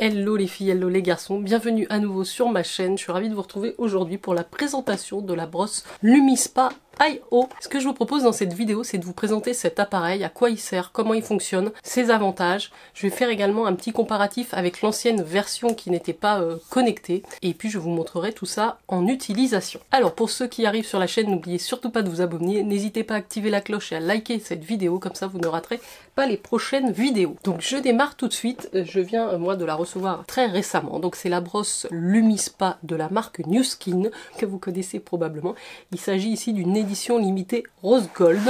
Hello les filles, hello les garçons, bienvenue à nouveau sur ma chaîne. Je suis ravie de vous retrouver aujourd'hui pour la présentation de la brosse LumiSpa IO. Ce que je vous propose dans cette vidéo, c'est de vous présenter cet appareil, à quoi il sert, comment il fonctionne, ses avantages. Je vais faire également un petit comparatif avec l'ancienne version qui n'était pas connectée. Et puis je vous montrerai tout ça en utilisation. Alors pour ceux qui arrivent sur la chaîne, n'oubliez surtout pas de vous abonner. N'hésitez pas à activer la cloche et à liker cette vidéo, comme ça vous ne raterez pas les prochaines vidéos. Donc je démarre tout de suite. Je viens moi de la recevoir très récemment. Donc c'est la brosse LumiSpa de la marque New Skin, que vous connaissez probablement. Il s'agit ici d'une édition limitée Rose Gold.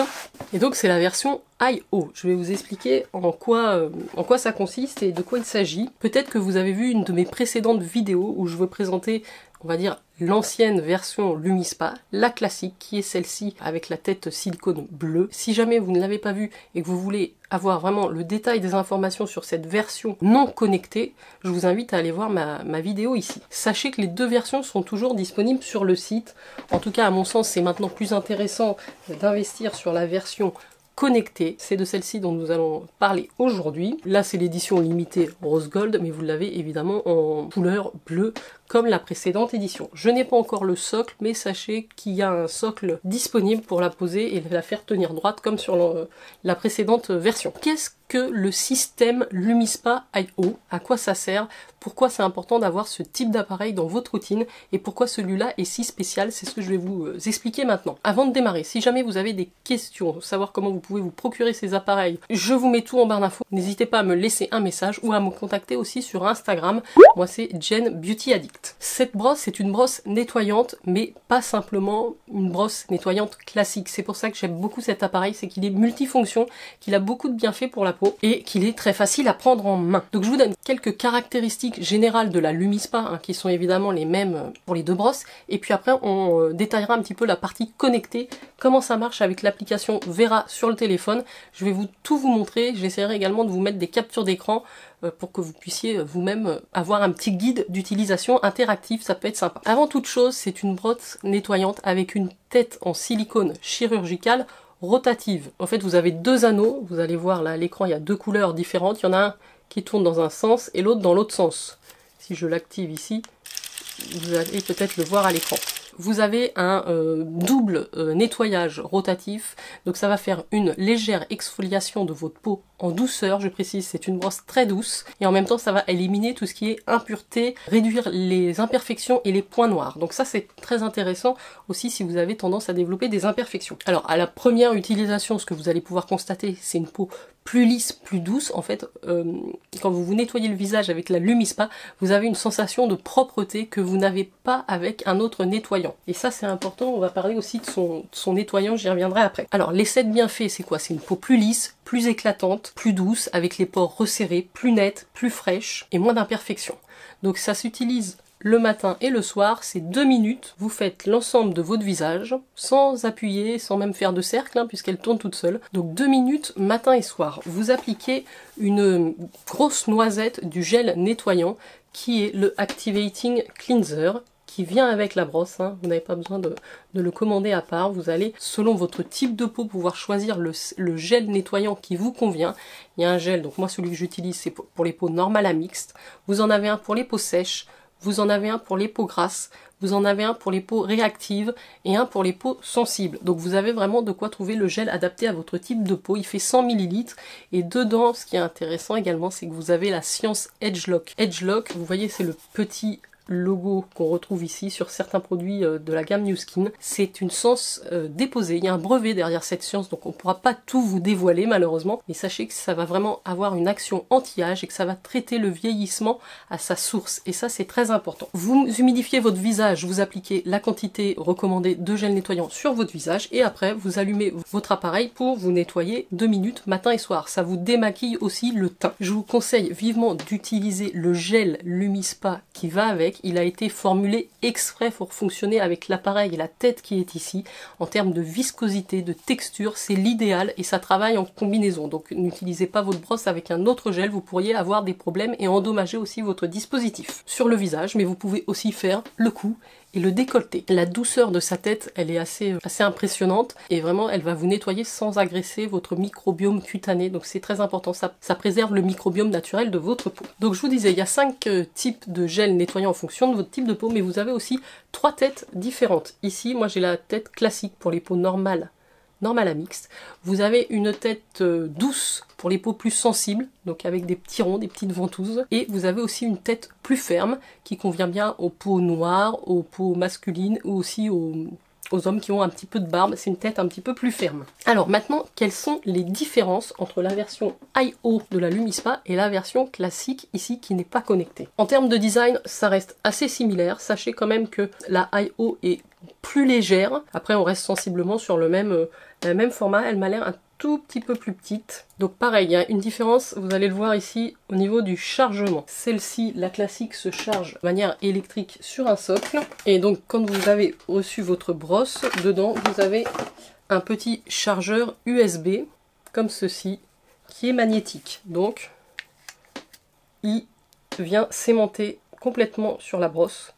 Et donc c'est la version IO. Je vais vous expliquer en quoi ça consiste et de quoi il s'agit. Peut-être que vous avez vu une de mes précédentes vidéos où je veux présenter, on va dire, l'ancienne version LumiSpa, la classique, qui est celle-ci avec la tête silicone bleue. Si jamais vous ne l'avez pas vue et que vous voulez avoir vraiment le détail des informations sur cette version non connectée, je vous invite à aller voir ma vidéo ici. Sachez que les deux versions sont toujours disponibles sur le site. En tout cas, à mon sens, c'est maintenant plus intéressant d'investir sur la version connectée. C'est de celle-ci dont nous allons parler aujourd'hui. Là, c'est l'édition limitée Rose Gold, mais vous l'avez évidemment en couleur bleue, comme la précédente édition. Je n'ai pas encore le socle, mais sachez qu'il y a un socle disponible pour la poser et la faire tenir droite, comme sur la précédente version. Qu'est-ce que le système LumiSpa IO? À quoi ça sert? Pourquoi c'est important d'avoir ce type d'appareil dans votre routine? Et pourquoi celui-là est si spécial? C'est ce que je vais vous expliquer maintenant. Avant de démarrer, si jamais vous avez des questions, savoir comment vous pouvez vous procurer ces appareils, je vous mets tout en barre d'infos. N'hésitez pas à me laisser un message ou à me contacter aussi sur Instagram. Moi, c'est Jen Beauty Addict. Cette brosse, c'est une brosse nettoyante, mais pas simplement une brosse nettoyante classique. C'est pour ça que j'aime beaucoup cet appareil, c'est qu'il est multifonction, qu'il a beaucoup de bienfaits pour la peau et qu'il est très facile à prendre en main. Donc je vous donne quelques caractéristiques générales de la LumiSpa, qui sont évidemment les mêmes pour les deux brosses, et puis après on détaillera un petit peu la partie connectée, comment ça marche avec l'application Vera sur le téléphone. Je vais tout vous montrer, j'essaierai également de vous mettre des captures d'écran pour que vous puissiez vous-même avoir un petit guide d'utilisation interactif, ça peut être sympa. Avant toute chose, c'est une brosse nettoyante avec une tête en silicone chirurgical rotative. En fait, vous avez deux anneaux, vous allez voir là à l'écran, il y a deux couleurs différentes, il y en a un qui tourne dans un sens et l'autre dans l'autre sens. Si je l'active ici, vous allez peut-être le voir à l'écran. Vous avez un double nettoyage rotatif, donc ça va faire une légère exfoliation de votre peau en douceur, je précise, c'est une brosse très douce, et en même temps ça va éliminer tout ce qui est impureté, réduire les imperfections et les points noirs. Donc ça c'est très intéressant aussi si vous avez tendance à développer des imperfections. Alors à la première utilisation, ce que vous allez pouvoir constater, c'est une peau plus lisse, plus douce. En fait, quand vous vous nettoyez le visage avec la LumiSpa, vous avez une sensation de propreté que vous n'avez pas avec un autre nettoyant. Et ça c'est important, on va parler aussi de son nettoyant, j'y reviendrai après. Alors les 7 bienfaits, c'est quoi? C'est une peau plus lisse, plus éclatante, plus douce, avec les pores resserrés, plus nette, plus fraîche et moins d'imperfections. Donc ça s'utilise le matin et le soir, c'est 2 minutes. Vous faites l'ensemble de votre visage, sans appuyer, sans même faire de cercle, puisqu'elle tourne toute seule. Donc 2 minutes matin et soir. Vous appliquez une grosse noisette du gel nettoyant, qui est le Activating Cleanser, qui vient avec la brosse, vous n'avez pas besoin de le commander à part. Vous allez, selon votre type de peau, pouvoir choisir le gel nettoyant qui vous convient. Il y a un gel, donc moi celui que j'utilise c'est pour les peaux normales à mixtes. Vous en avez un pour les peaux sèches, vous en avez un pour les peaux grasses, vous en avez un pour les peaux réactives et un pour les peaux sensibles. Donc vous avez vraiment de quoi trouver le gel adapté à votre type de peau. Il fait 100 ml et dedans, ce qui est intéressant également, c'est que vous avez la science Edgelock. Edgelock, vous voyez, c'est le petit logo qu'on retrouve ici sur certains produits de la gamme New Skin. C'est une science déposée, il y a un brevet derrière cette science, donc on ne pourra pas tout vous dévoiler malheureusement, mais sachez que ça va vraiment avoir une action anti-âge et que ça va traiter le vieillissement à sa source, et ça c'est très important. Vous humidifiez votre visage, vous appliquez la quantité recommandée de gel nettoyant sur votre visage, et après vous allumez votre appareil pour vous nettoyer 2 minutes matin et soir. Ça vous démaquille aussi le teint. Je vous conseille vivement d'utiliser le gel LumiSpa qui va avec. Il a été formulé exprès pour fonctionner avec l'appareil et la tête qui est ici. En termes de viscosité, de texture, c'est l'idéal et ça travaille en combinaison. Donc n'utilisez pas votre brosse avec un autre gel, vous pourriez avoir des problèmes et endommager aussi votre dispositif sur le visage. Mais vous pouvez aussi faire le cou et le décolleté. La douceur de sa tête, elle est assez impressionnante et vraiment elle va vous nettoyer sans agresser votre microbiome cutané, donc c'est très important, ça préserve le microbiome naturel de votre peau. Donc je vous disais, il y a 5 types de gel nettoyant en fonction de votre type de peau, mais vous avez aussi 3 têtes différentes. Ici, moi j'ai la tête classique pour les peaux normales à mixte. Vous avez une tête douce pour les peaux plus sensibles, donc avec des petits ronds, des petites ventouses. Et vous avez aussi une tête plus ferme qui convient bien aux peaux noires, aux peaux masculines ou aussi aux hommes qui ont un petit peu de barbe. C'est une tête un petit peu plus ferme. Alors maintenant, quelles sont les différences entre la version I.O. de la LumiSpa et la version classique ici qui n'est pas connectée? En termes de design, ça reste assez similaire. Sachez quand même que la I.O. est plus légère. Après, on reste sensiblement sur le même format. Elle m'a l'air un tout petit peu plus petite. Donc pareil, il y a une différence, vous allez le voir ici, au niveau du chargement. Celle-ci, la classique, se charge de manière électrique sur un socle. Et donc quand vous avez reçu votre brosse, dedans, vous avez un petit chargeur USB, comme ceci, qui est magnétique. Donc, il vient s'aimanter complètement sur la brosse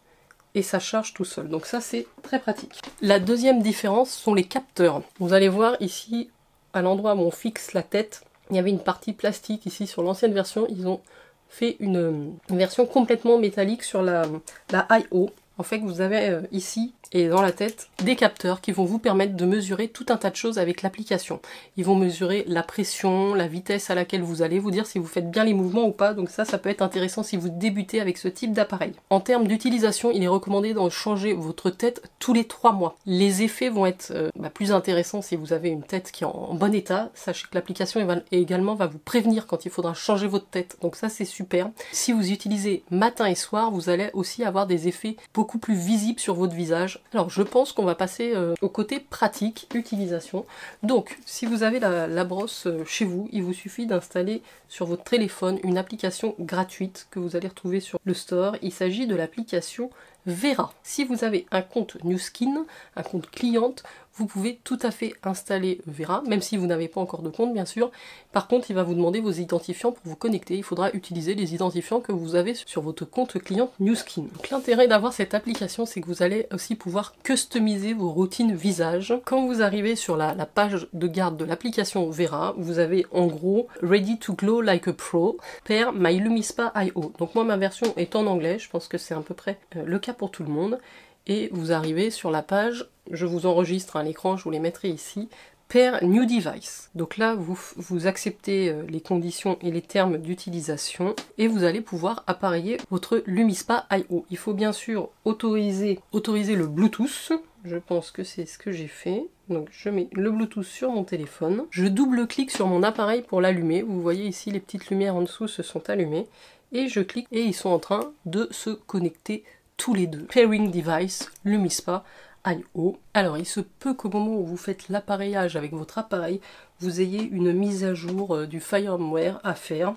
et ça charge tout seul. Donc ça, c'est très pratique. La deuxième différence sont les capteurs. Vous allez voir ici, à l'endroit où on fixe la tête, il y avait une partie plastique ici sur l'ancienne version. Ils ont fait une version complètement métallique sur la I.O. En fait, vous avez ici et dans la tête des capteurs qui vont vous permettre de mesurer tout un tas de choses avec l'application. Ils vont mesurer la pression, la vitesse à laquelle vous allez, vous dire si vous faites bien les mouvements ou pas. Donc ça peut être intéressant si vous débutez avec ce type d'appareil. En termes d'utilisation, il est recommandé d'en changer votre tête tous les 3 mois. Les effets vont être plus intéressants si vous avez une tête qui est en bon état. Sachez que l'application également va vous prévenir quand il faudra changer votre tête. Donc ça, c'est super. Si vous utilisez matin et soir, vous allez aussi avoir des effets beaucoup plus visibles sur votre visage. Alors je pense qu'on va passer au côté pratique, utilisation. Donc si vous avez la brosse chez vous, il vous suffit d'installer sur votre téléphone une application gratuite que vous allez retrouver sur le store. Il s'agit de l'application Vera. Si vous avez un compte Nu Skin, un compte cliente, vous pouvez tout à fait installer Vera, même si vous n'avez pas encore de compte bien sûr. Par contre, il va vous demander vos identifiants pour vous connecter. Il faudra utiliser les identifiants que vous avez sur votre compte client Nu Skin. L'intérêt d'avoir cette application, c'est que vous allez aussi pouvoir customiser vos routines visage. Quand vous arrivez sur la page de garde de l'application Vera, vous avez en gros Ready to Glow Like a Pro per My LumiSpa I.O. Donc moi, ma version est en anglais, je pense que c'est à peu près le cas pour tout le monde. Et vous arrivez sur la page, je vous enregistre à l'écran, je vous les mettrai ici, per New Device. Donc là, vous acceptez les conditions et les termes d'utilisation et vous allez pouvoir appareiller votre LumiSpa I.O. Il faut bien sûr autoriser le Bluetooth. Je pense que c'est ce que j'ai fait. Donc je mets le Bluetooth sur mon téléphone. Je double-clique sur mon appareil pour l'allumer. Vous voyez ici, les petites lumières en dessous se sont allumées. Et je clique et ils sont en train de se connecter tous les deux. Pairing Device, LumiSpa I.O. Alors il se peut qu'au moment où vous faites l'appareillage avec votre appareil, vous ayez une mise à jour du firmware à faire.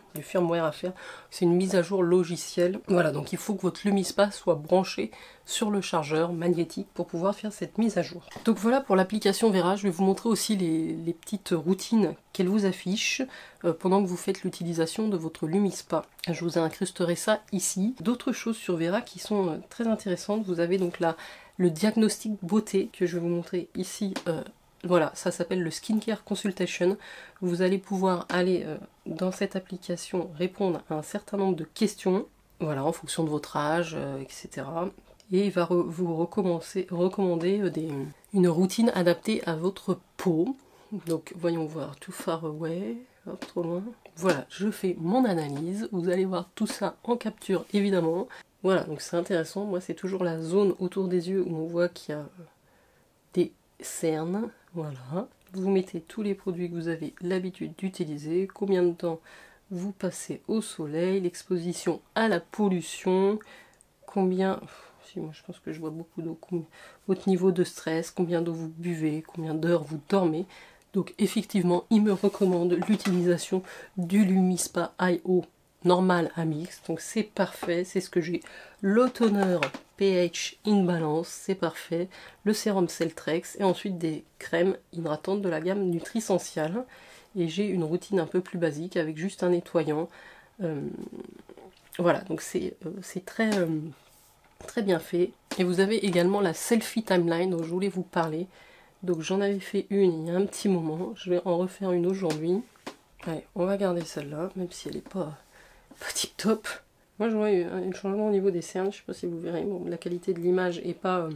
C'est une mise à jour logicielle. Voilà, donc il faut que votre LumiSpa soit branché sur le chargeur magnétique pour pouvoir faire cette mise à jour. Donc voilà pour l'application Vera. Je vais vous montrer aussi les petites routines qu'elle vous affiche pendant que vous faites l'utilisation de votre LumiSpa. Je vous incrusterai ça ici. D'autres choses sur Vera qui sont très intéressantes. Vous avez donc le diagnostic beauté que je vais vous montrer ici. Voilà, ça s'appelle le Skincare Consultation. Vous allez pouvoir aller dans cette application répondre à un certain nombre de questions, voilà, en fonction de votre âge, etc. Et il va vous recommander une routine adaptée à votre peau. Donc voyons voir, too far away, hop, trop loin. Voilà, je fais mon analyse. Vous allez voir tout ça en capture évidemment. Voilà, donc c'est intéressant. Moi, c'est toujours la zone autour des yeux où on voit qu'il y a des cernes. Voilà. Vous mettez tous les produits que vous avez l'habitude d'utiliser, combien de temps vous passez au soleil, l'exposition à la pollution, combien... Si, moi je pense que je vois beaucoup d'eau, votre niveau de stress, combien d'eau vous buvez, combien d'heures vous dormez. Donc effectivement, il me recommande l'utilisation du LumiSpa I.O. normal à mix, donc c'est parfait, c'est ce que j'ai. Le toner pH in balance, c'est parfait. Le sérum Celtrex et ensuite des crèmes hydratantes de la gamme Nutrisential. Et j'ai une routine un peu plus basique avec juste un nettoyant. Voilà, donc c'est très bien fait. Et vous avez également la selfie timeline dont je voulais vous parler. Donc j'en avais fait une il y a un petit moment, je vais en refaire une aujourd'hui. Allez, on va garder celle-là, même si elle n'est pas tip top. Moi je vois un changement au niveau des cernes, je sais pas si vous verrez, bon, la qualité de l'image est pas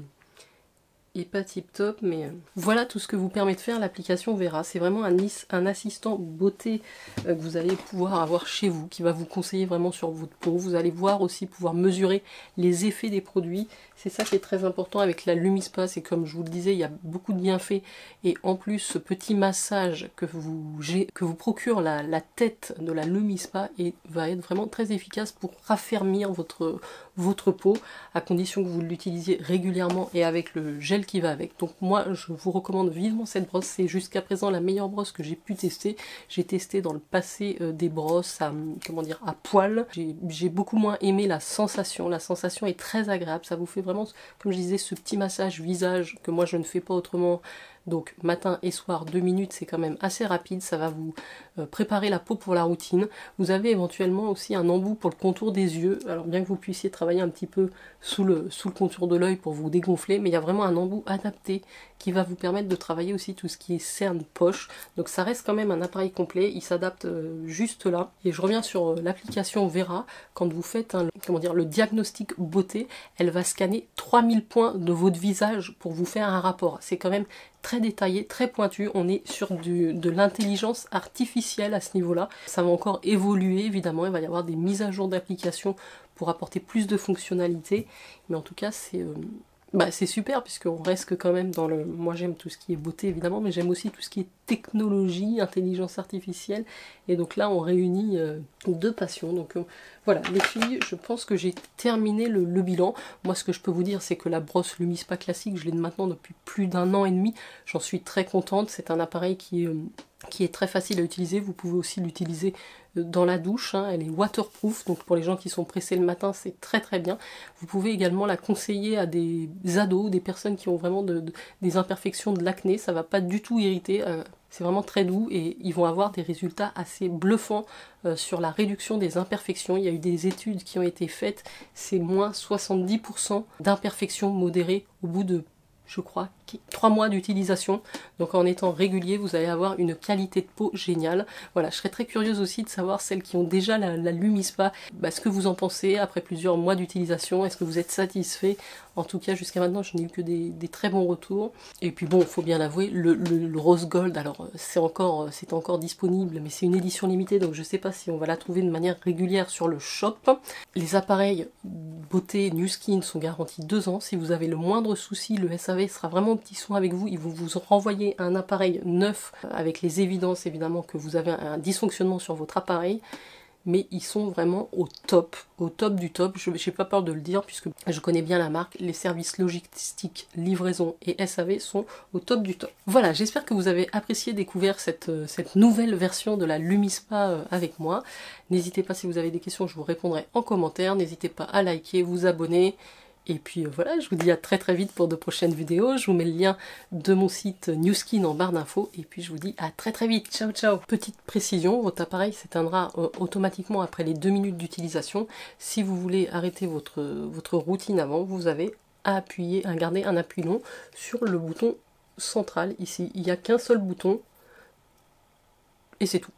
tip top, mais voilà tout ce que vous permet de faire l'application Vera. C'est vraiment un assistant beauté que vous allez pouvoir avoir chez vous, qui va vous conseiller vraiment sur votre peau. Vous allez voir aussi pouvoir mesurer les effets des produits. C'est ça qui est très important avec la LumiSpa, c'est comme je vous le disais, il y a beaucoup de bienfaits, et en plus ce petit massage que vous procure la tête de la LumiSpa va être vraiment très efficace pour raffermir votre peau, à condition que vous l'utilisiez régulièrement et avec le gel qui va avec. Donc moi je vous recommande vivement cette brosse, c'est jusqu'à présent la meilleure brosse que j'ai pu tester. J'ai testé dans le passé des brosses à poil. J'ai beaucoup moins aimé la sensation est très agréable, ça vous fait vraiment, comme je disais, ce petit massage visage que moi je ne fais pas autrement. Donc matin et soir, 2 minutes, c'est quand même assez rapide, ça va vous préparer la peau pour la routine. Vous avez éventuellement aussi un embout pour le contour des yeux, alors bien que vous puissiez travailler un petit peu sous le contour de l'œil pour vous dégonfler, mais il y a vraiment un embout adapté qui va vous permettre de travailler aussi tout ce qui est cerne, poche. Donc ça reste quand même un appareil complet, il s'adapte juste là. Et je reviens sur l'application Vera, quand vous faites le diagnostic beauté, elle va scanner 3000 points de votre visage pour vous faire un rapport. C'est quand même très détaillé, très pointu, on est sur de l'intelligence artificielle à ce niveau-là. Ça va encore évoluer évidemment, il va y avoir des mises à jour d'applications pour apporter plus de fonctionnalités, mais en tout cas c'est super puisqu'on reste quand même dans le... Moi j'aime tout ce qui est beauté évidemment, mais j'aime aussi tout ce qui est technologie, intelligence artificielle, et donc là on réunit deux passions. Donc voilà les filles, je pense que j'ai terminé le bilan. Moi ce que je peux vous dire c'est que la brosse LumiSpa classique, je l'ai maintenant depuis plus d'1 an et demi, j'en suis très contente, c'est un appareil qui est très facile à utiliser. Vous pouvez aussi l'utiliser dans la douche, hein. Elle est waterproof, donc pour les gens qui sont pressés le matin, c'est très très bien. Vous pouvez également la conseiller à des ados, des personnes qui ont vraiment des imperfections de l'acné, ça va pas du tout irriter, c'est vraiment très doux et ils vont avoir des résultats assez bluffants sur la réduction des imperfections. Il y a eu des études qui ont été faites, c'est moins 70% d'imperfections modérées au bout de, je crois, 3 mois d'utilisation. Donc en étant régulier, vous allez avoir une qualité de peau géniale. Voilà, je serais très curieuse aussi de savoir celles qui ont déjà la LumiSpa, ce que vous en pensez après plusieurs mois d'utilisation. Est-ce que vous êtes satisfait? En tout cas, jusqu'à maintenant, je n'ai eu que des très bons retours. Et puis bon, il faut bien l'avouer, le Rose Gold, alors c'est encore disponible, mais c'est une édition limitée, donc je ne sais pas si on va la trouver de manière régulière sur le shop. Les appareils beauté Nu Skin sont garantis 2 ans. Si vous avez le moindre souci, le SAV sera vraiment petit soin avec vous. Ils vont vous renvoyer un appareil neuf avec les évidences évidemment que vous avez un dysfonctionnement sur votre appareil. Mais ils sont vraiment au top du top. Je n'ai pas peur de le dire puisque je connais bien la marque. Les services logistiques, livraison et SAV sont au top du top. Voilà, j'espère que vous avez apprécié découvrir cette nouvelle version de la LumiSpa avec moi. N'hésitez pas, si vous avez des questions, je vous répondrai en commentaire. N'hésitez pas à liker, vous abonner. Et puis voilà, je vous dis à très très vite pour de prochaines vidéos. Je vous mets le lien de mon site Nu Skin en barre d'infos. Et puis je vous dis à très très vite. Ciao ciao. Petite précision, votre appareil s'éteindra automatiquement après les 2 minutes d'utilisation. Si vous voulez arrêter votre routine avant, vous avez à garder un appui long sur le bouton central ici. Il n'y a qu'un seul bouton et c'est tout.